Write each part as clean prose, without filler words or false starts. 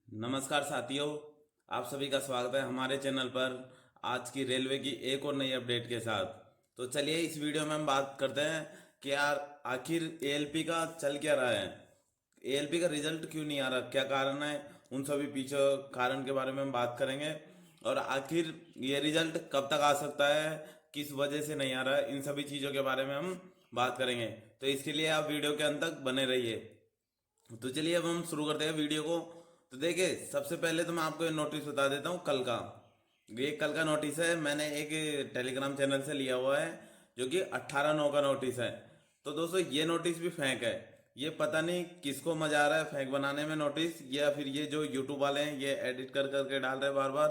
नमस्कार साथियों, आप सभी का स्वागत है हमारे चैनल पर। आज की रेलवे की एक और नई अपडेट के साथ। तो चलिए इस वीडियो में हम बात करते हैं कि यार आखिर एएलपी का चल क्या रहा है। एएलपी का रिजल्ट क्यों नहीं आ रहा, क्या कारण है, उन सभी पीछे कारण के बारे में हम बात करेंगे। और आखिर ये रिजल्ट कब तक आ सकता है, किस वजह से नहीं आ रहा है, इन सभी चीज़ों के बारे में हम बात करेंगे। तो इसके लिए आप वीडियो के अंत तक बने रहिए। तो चलिए अब हम शुरू करते हैं वीडियो को। तो देखिए सबसे पहले तो मैं आपको ये नोटिस बता देता हूँ कल का। ये कल का नोटिस है, मैंने एक टेलीग्राम चैनल से लिया हुआ है, जो कि 18/9 का नोटिस है। तो दोस्तों ये नोटिस भी फेंक है। ये पता नहीं किसको मजा आ रहा है फेंक बनाने में नोटिस, या फिर ये जो यूट्यूब वाले हैं ये एडिट कर करके डाल रहे हैं बार बार।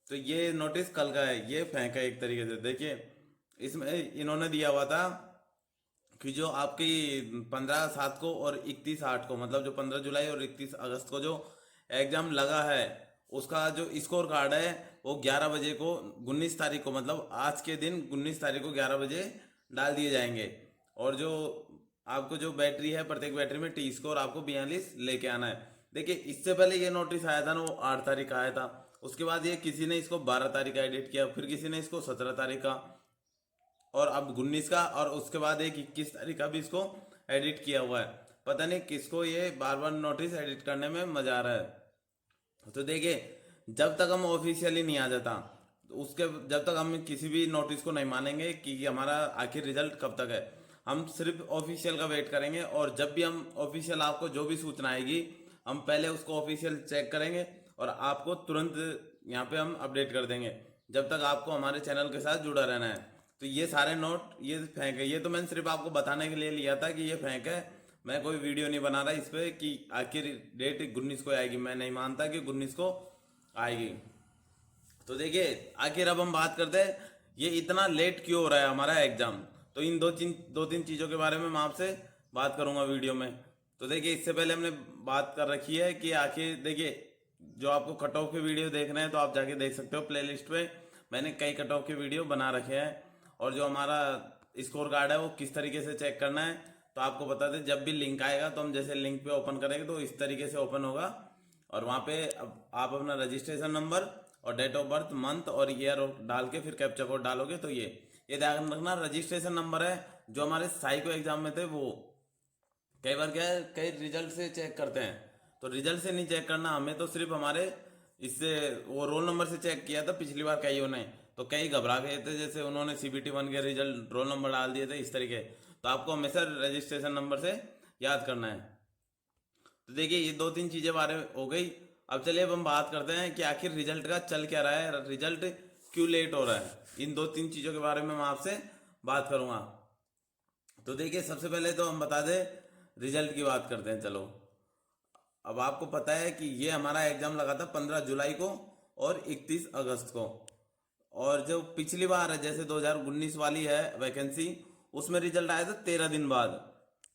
तो ये नोटिस कल का है, ये फेंक है एक तरीके से। देखिए इसमें इन्होंने दिया हुआ था कि जो आपकी 15/7 को और 31/8 को, मतलब जो 15 जुलाई और 31 अगस्त को जो एग्जाम लगा है, उसका जो स्कोर कार्ड है वो 11 बजे को, 19 तारीख को, मतलब आज के दिन 19 तारीख को 11 बजे डाल दिए जाएंगे। और जो आपको जो बैटरी है, प्रत्येक बैटरी में टी स्कोर आपको 42 लेके आना है। देखिए इससे पहले ये नोटिस आया था ना, वो 8 तारीख का आया था। उसके बाद ये किसी ने इसको 12 तारीख का एडिट किया, फिर किसी ने इसको 17 तारीख का, और अब 19 का, और उसके बाद एक 21 तारीख का भी इसको एडिट किया हुआ है। पता नहीं किसको ये बार बार नोटिस एडिट करने में मजा आ रहा है। तो देखिए जब तक हम ऑफिशियली नहीं आ जाता, तो उसके जब तक हम किसी भी नोटिस को नहीं मानेंगे कि हमारा आखिर रिजल्ट कब तक है। हम सिर्फ ऑफिशियल का वेट करेंगे, और जब भी हम ऑफिशियल आपको जो भी सूचना आएगी, हम पहले उसको ऑफिशियल चेक करेंगे और आपको तुरंत यहाँ पे हम अपडेट कर देंगे। जब तक आपको हमारे चैनल के साथ जुड़ा रहना है। तो ये सारे नोट ये फेंक है, ये तो मैंने सिर्फ आपको बताने के लिए लिया था कि ये फेंक है। मैं कोई वीडियो नहीं बना रहा इस पे कि आखिर डेट 19 को आएगी। मैं नहीं मानता कि 19 को आएगी। तो देखिए आखिर अब हम बात करते हैं ये इतना लेट क्यों हो रहा है हमारा एग्जाम। तो इन दो तीन चीज़ों के बारे में मैं आपसे बात करूंगा वीडियो में। तो देखिए इससे पहले हमने बात कर रखी है कि आखिर देखिए, जो आपको कट ऑफ के वीडियो देखना है तो आप जाके देख सकते हो प्लेलिस्ट पे। मैंने कई कट ऑफ के वीडियो बना रखे हैं। और जो हमारा स्कोर कार्ड है वो किस तरीके से चेक करना है, तो आपको बता दें, जब भी लिंक आएगा तो हम जैसे लिंक पे ओपन करेंगे तो इस तरीके से ओपन होगा। और वहाँ पे अब आप अपना रजिस्ट्रेशन नंबर और डेट ऑफ बर्थ, मंथ और ईयर डाल के फिर कैप्चा कोड डालोगे। तो ये ध्यान रखना, रजिस्ट्रेशन नंबर है जो हमारे साइको एग्जाम में थे वो। कई बार क्या है, कई रिजल्ट से चेक करते हैं, तो रिजल्ट से नहीं चेक करना हमें, तो सिर्फ हमारे इससे वो रोल नंबर से चेक किया था पिछली बार कईयों ने। तो कई घबरा गए थे, जैसे उन्होंने CBT 1 के रिजल्ट रोल नंबर डाल दिए थे इस तरीके। तो आपको हमेशा रजिस्ट्रेशन नंबर से याद करना है। तो देखिए ये दो तीन चीज़ें बारे में हो गई। अब चलिए अब हम बात करते हैं कि आखिर रिजल्ट का चल क्या रहा है, रिजल्ट क्यों लेट हो रहा है। इन दो तीन चीज़ों के बारे में मैं आपसे बात करूंगा। तो देखिए सबसे पहले तो हम बता दें, रिजल्ट की बात करते हैं चलो। अब आपको पता है कि ये हमारा एग्जाम लगा था 15 जुलाई को और 31 अगस्त को। और जो पिछली बार है, जैसे 2019 वाली है वैकेंसी, उसमें रिजल्ट आया था 13 दिन बाद।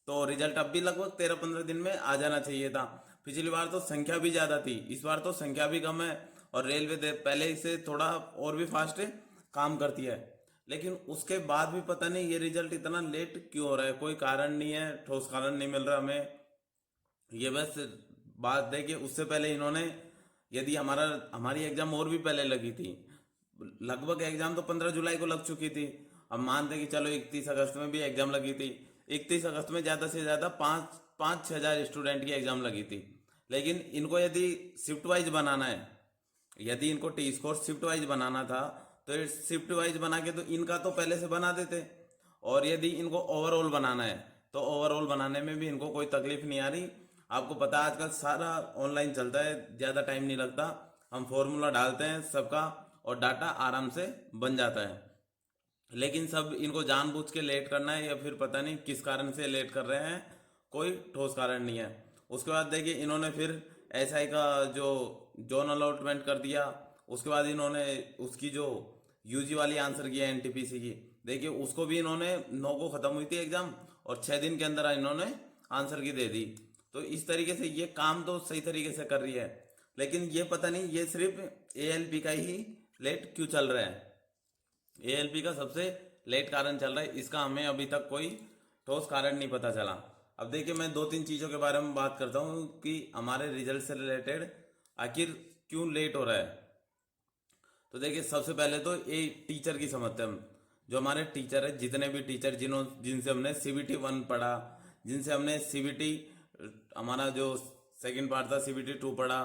तो रिजल्ट अब भी लगभग 13-15 दिन में आ जाना चाहिए था। पिछली बार तो संख्या भी ज़्यादा थी, इस बार तो संख्या भी कम है। और रेलवे पहले से थोड़ा और भी फास्ट काम करती है। लेकिन उसके बाद भी पता नहीं ये रिजल्ट इतना लेट क्यों हो रहा है, कोई कारण नहीं है, ठोस कारण नहीं मिल रहा हमें। ये बस बात है कि उससे पहले इन्होंने, यदि हमारी एग्जाम और भी पहले लगी थी, लगभग एग्जाम तो 15 जुलाई को लग चुकी थी। अब मानते कि चलो 31 अगस्त में भी एग्जाम लगी थी। 31 अगस्त में ज़्यादा से ज़्यादा 5-6 हज़ार स्टूडेंट की एग्जाम लगी थी। लेकिन इनको यदि शिफ्ट वाइज बनाना है, यदि इनको टी स्कोर शिफ्ट वाइज बनाना था, तो ये शिफ्ट वाइज बना के तो इनका तो पहले से बना देते। और यदि इनको ओवरऑल बनाना है तो ओवरऑल बनाने में भी इनको कोई तकलीफ नहीं आ रही। आपको पता है आजकल सारा ऑनलाइन चलता है, ज़्यादा टाइम नहीं लगता। हम फॉर्मूला डालते हैं सबका और डाटा आराम से बन जाता है। लेकिन सब इनको जानबूझ के लेट करना है, या फिर पता नहीं किस कारण से लेट कर रहे हैं, कोई ठोस कारण नहीं है। उसके बाद देखिए इन्होंने फिर SI का जो जोन अलॉटमेंट कर दिया। उसके बाद इन्होंने उसकी जो UG वाली आंसर की है NTPC की, देखिए उसको भी इन्होंने 9 को ख़त्म हुई थी एग्ज़ाम, और 6 दिन के अंदर इन्होंने आंसर की दे दी। तो इस तरीके से ये काम तो सही तरीके से कर रही है। लेकिन ये पता नहीं ये सिर्फ ALP का ही लेट क्यों चल रहा है। ALP का सबसे लेट कारण चल रहा है, इसका हमें अभी तक कोई ठोस कारण नहीं पता चला। अब देखिए मैं दो तीन चीज़ों के बारे में बात करता हूँ कि हमारे रिजल्ट से रिलेटेड आखिर क्यों लेट हो रहा है। तो देखिए सबसे पहले तो ये टीचर की समझते हैं हम। जो हमारे टीचर है, जितने भी टीचर जिनसे हमने CBT 1 पढ़ा, जिनसे हमने CBT हमारा जो सेकंड पार्ट था CBT 2 पढ़ा,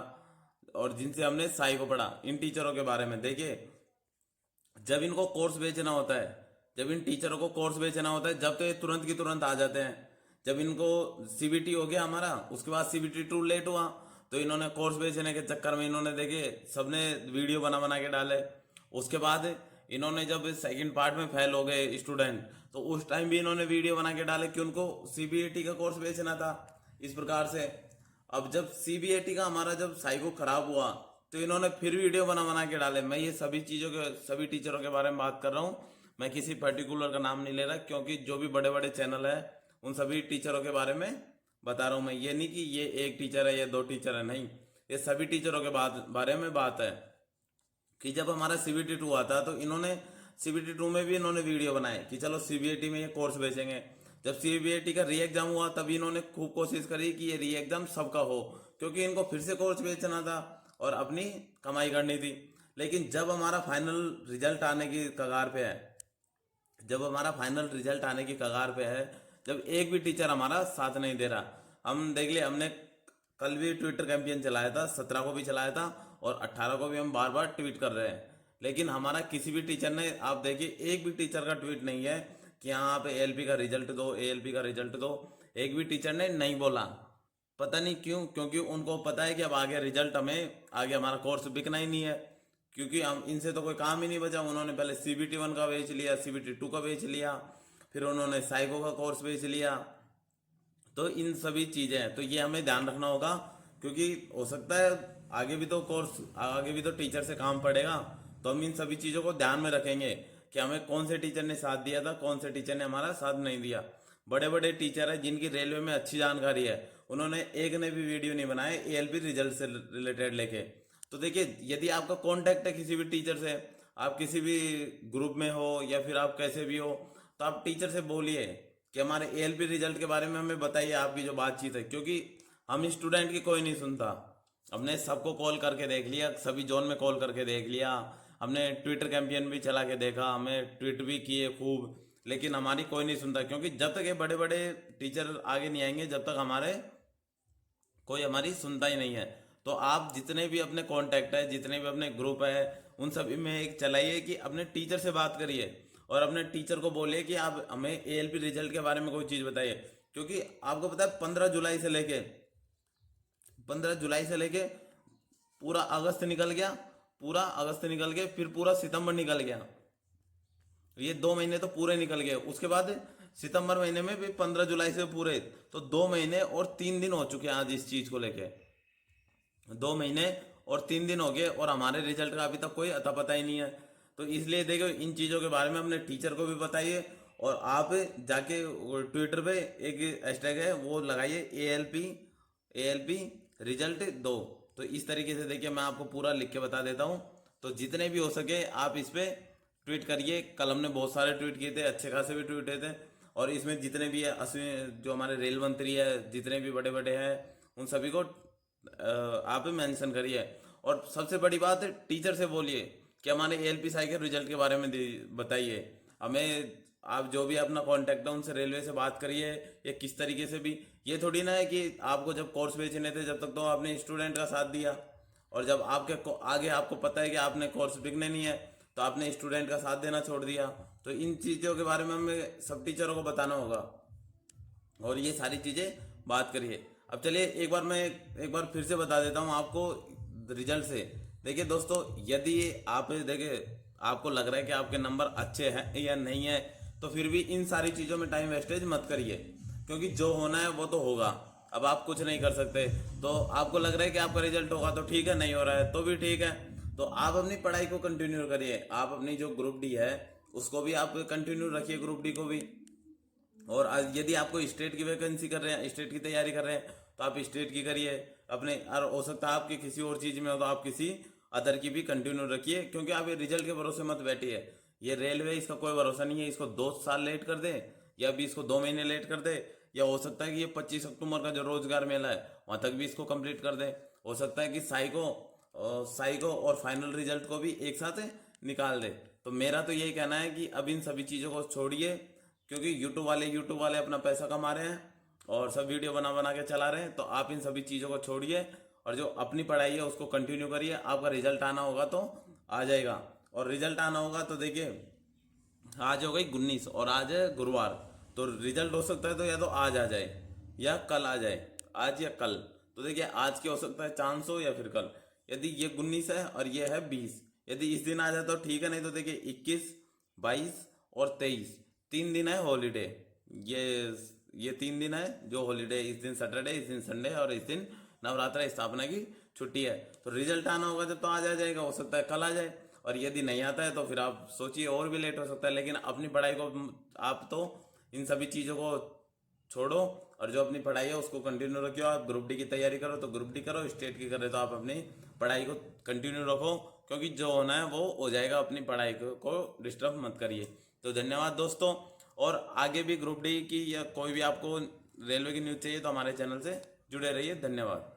और जिनसे हमने साई को पढ़ा, इन टीचरों के बारे में देखिए, जब इनको कोर्स बेचना होता है, जब इन टीचरों को कोर्स बेचना होता है, जब तो ये तुरंत की तुरंत आ जाते हैं। जब इनको CBT हो गया हमारा, उसके बाद CBT 2 लेट हुआ, तो इन्होंने कोर्स बेचने के चक्कर में इन्होंने देखिए सबने वीडियो बना बना के डाले। उसके बाद इन्होंने जब सेकंड पार्ट में फेल हो गए स्टूडेंट, तो उस टाइम भी इन्होंने वीडियो बना के डाले कि उनको CBT का कोर्स बेचना था। इस प्रकार से अब जब CBT का हमारा जब साइको खराब हुआ, तो इन्होंने फिर वीडियो बना बना के डाले। मैं ये सभी चीज़ों के, सभी टीचरों के बारे में बात कर रहा हूँ। मैं किसी पर्टिकुलर का नाम नहीं ले रहा, क्योंकि जो भी बड़े बड़े चैनल है उन सभी टीचरों के बारे में बता रहा हूँ मैं। ये नहीं कि ये एक टीचर है, ये दो टीचर है, नहीं, ये सभी टीचरों के बारे में बात है। कि जब हमारा CBT 2 आता, तो इन्होंने CBT 2 में भी इन्होंने वीडियो बनाए कि चलो CBT में ये कोर्स बेचेंगे। जब CBT का री एग्जाम हुआ, तभी इन्होंने खूब कोशिश करी कि ये री एग्जाम सबका हो, क्योंकि इनको फिर से कोर्स बेचना था और अपनी कमाई करनी थी। लेकिन जब हमारा फाइनल रिजल्ट आने की कगार पे है, जब हमारा फाइनल रिजल्ट आने की कगार पे है, जब एक भी टीचर हमारा साथ नहीं दे रहा। हम देख लिए, हमने कल भी ट्विटर कैंपेन चलाया था, 17 को भी चलाया था, और 18 को भी हम बार बार ट्वीट कर रहे हैं। लेकिन हमारा किसी भी टीचर ने, आप देखिए, एक भी टीचर का ट्वीट नहीं है कि हाँ आप ALP का रिजल्ट दो, ALP का रिजल्ट दो। एक भी टीचर ने नहीं बोला। पता नहीं क्यों, क्योंकि उनको पता है कि अब आगे रिजल्ट हमें, आगे हमारा कोर्स बिकना ही नहीं है, क्योंकि हम इनसे तो कोई काम ही नहीं बचा। उन्होंने पहले CBT 1 का बेच लिया, CBT 2 का बेच लिया, फिर उन्होंने साइको का कोर्स बेच लिया। तो इन सभी चीज़ें हैं, तो ये हमें ध्यान रखना होगा, क्योंकि हो सकता है आगे भी तो कोर्स, आगे भी तो टीचर से काम पड़ेगा। तो हम इन सभी चीज़ों को ध्यान में रखेंगे कि हमें कौन से टीचर ने साथ दिया था, कौन से टीचर ने हमारा साथ नहीं दिया। बड़े बड़े टीचर हैं जिनकी रेलवे में अच्छी जानकारी है, उन्होंने एक ने भी वीडियो नहीं बनाए ALP रिजल्ट से रिलेटेड लेके। तो देखिए, यदि आपका कॉन्टैक्ट है किसी भी टीचर से, आप किसी भी ग्रुप में हो या फिर आप कैसे भी हो, तो आप टीचर से बोलिए कि हमारे ALP रिजल्ट के बारे में हमें बताइए आपकी जो बातचीत है। क्योंकि हम स्टूडेंट की कोई नहीं सुनता। हमने सबको कॉल करके देख लिया, सभी जोन में कॉल करके देख लिया, हमने ट्विटर कैंपेन भी चला के देखा, हमें ट्वीट भी किए खूब, लेकिन हमारी कोई नहीं सुनता। क्योंकि जब तक ये बड़े बड़े टीचर आगे नहीं आएंगे, जब तक हमारे कोई हमारी सुनता ही नहीं है। तो आप जितने भी अपने कांटेक्ट है, जितने भी अपने ग्रुप है, उन सभी में एक चलाइए कि अपने टीचर से बात करिए, और अपने टीचर को बोलिए कि आप हमें ALP रिजल्ट के बारे में कोई चीज़ बताइए। क्योंकि आपको पता है 15 जुलाई से लेके पूरा अगस्त निकल गया, पूरा अगस्त निकल गया, फिर पूरा सितंबर निकल गया। ये 2 महीने तो पूरे निकल गए। उसके बाद सितंबर महीने में भी 15 जुलाई से पूरे, तो 2 महीने और 3 दिन हो चुके हैं आज इस चीज़ को लेके। 2 महीने और 3 दिन हो गए, और हमारे रिजल्ट का अभी तक कोई अता पता ही नहीं है। तो इसलिए देखो, इन चीज़ों के बारे में अपने टीचर को भी बताइए, और आप जाके ट्विटर पे एक हैशटैग है वो लगाइए, ALP रिजल्ट दो। तो इस तरीके से देखिए, मैं आपको पूरा लिख के बता देता हूँ। तो जितने भी हो सके आप इस पर ट्वीट करिए। कल हमने बहुत सारे ट्वीट किए थे, अच्छे खासे भी ट्वीट किए थे, और इसमें जितने भी जो हमारे रेल मंत्री है, जितने भी बड़े बड़े हैं, उन सभी को आप मेंशन करिए। और सबसे बड़ी बात है, टीचर से बोलिए कि हमारे ALP साई के रिजल्ट के बारे में बताइए हमें। आप जो भी अपना कांटेक्ट है उनसे रेलवे से बात करिए, या किस तरीके से भी। ये थोड़ी ना है कि आपको जब कोर्स बेचने थे, जब तक तो आपने स्टूडेंट का साथ दिया, और जब आपके आगे आपको पता है कि आपने कोर्स बिकने नहीं है, तो आपने स्टूडेंट का साथ देना छोड़ दिया। तो इन चीज़ों के बारे में हमें सब टीचरों को बताना होगा, और ये सारी चीज़ें बात करिए। अब चलिए एक बार फिर से बता देता हूँ आपको रिजल्ट से। देखिए दोस्तों, यदि आप देखिए आपको लग रहा है कि आपके नंबर अच्छे हैं या नहीं है, तो फिर भी इन सारी चीज़ों में टाइम वेस्टेज मत करिए, क्योंकि जो होना है वो तो होगा। अब आप कुछ नहीं कर सकते। तो आपको लग रहा है कि आपका रिजल्ट होगा तो ठीक है, नहीं हो रहा है तो भी ठीक है। तो आप अपनी पढ़ाई को कंटिन्यू करिए। आप अपनी जो ग्रुप डी है उसको भी आप कंटिन्यू रखिए, ग्रुप डी को भी। और यदि आपको स्टेट की वैकेंसी कर रहे हैं, स्टेट की तैयारी कर रहे हैं, तो आप स्टेट की करिए अपने। और हो सकता है आपकी किसी और चीज़ में हो, तो आप किसी अदर की भी कंटिन्यू रखिए। क्योंकि आप ये रिजल्ट के भरोसे मत बैठिए। ये रेलवे, इसका कोई भरोसा नहीं है, इसको 2 साल लेट कर दे, या भी इसको 2 महीने लेट कर दे, या हो सकता है कि ये 25 अक्टूबर का जो रोजगार मेला है वहाँ तक भी इसको कंप्लीट कर दे। हो सकता है कि साइको और फाइनल रिजल्ट को भी एक साथ निकाल दे। तो मेरा तो यही कहना है कि अब इन सभी चीज़ों को छोड़िए, क्योंकि यूट्यूब वाले अपना पैसा कमा रहे हैं और सब वीडियो बना बना के चला रहे हैं। तो आप इन सभी चीज़ों को छोड़िए और जो अपनी पढ़ाई है उसको कंटिन्यू करिए। आपका रिजल्ट आना होगा तो आ जाएगा, और रिजल्ट आना होगा तो देखिए, आज हो गई 19 और आज है गुरुवार, तो रिजल्ट हो सकता है तो या तो आज आ जाए या कल आ जाए, आज या कल। तो देखिए आज की हो सकता है चांस हो या फिर कल। यदि ये 19 है और ये है 20, यदि इस दिन आ जाए तो ठीक है, नहीं तो देखिए 21, 22 और 23 3 दिन है हॉलीडे। ये ये 3 दिन है जो हॉलीडे, इस दिन सैटरडे, इस दिन संडे और इस दिन नवरात्र स्थापना की छुट्टी है। तो रिजल्ट आना होगा जब तो आज आ जाएगा, हो सकता है कल आ जाए। और यदि नहीं आता है तो फिर आप सोचिए और भी लेट हो सकता है। लेकिन अपनी पढ़ाई को आप तो इन सभी चीज़ों को छोड़ो और जो अपनी पढ़ाई है उसको कंटिन्यू रखियो। आप ग्रुप डी की तैयारी करो तो ग्रुप डी करो, स्टेट की करे तो आप अपनी पढ़ाई को कंटिन्यू रखो, क्योंकि जो होना है वो हो जाएगा। अपनी पढ़ाई को डिस्टर्ब मत करिए। तो धन्यवाद दोस्तों, और आगे भी ग्रुप डी की या कोई भी आपको रेलवे की न्यूज़ चाहिए तो हमारे चैनल से जुड़े रहिए। धन्यवाद।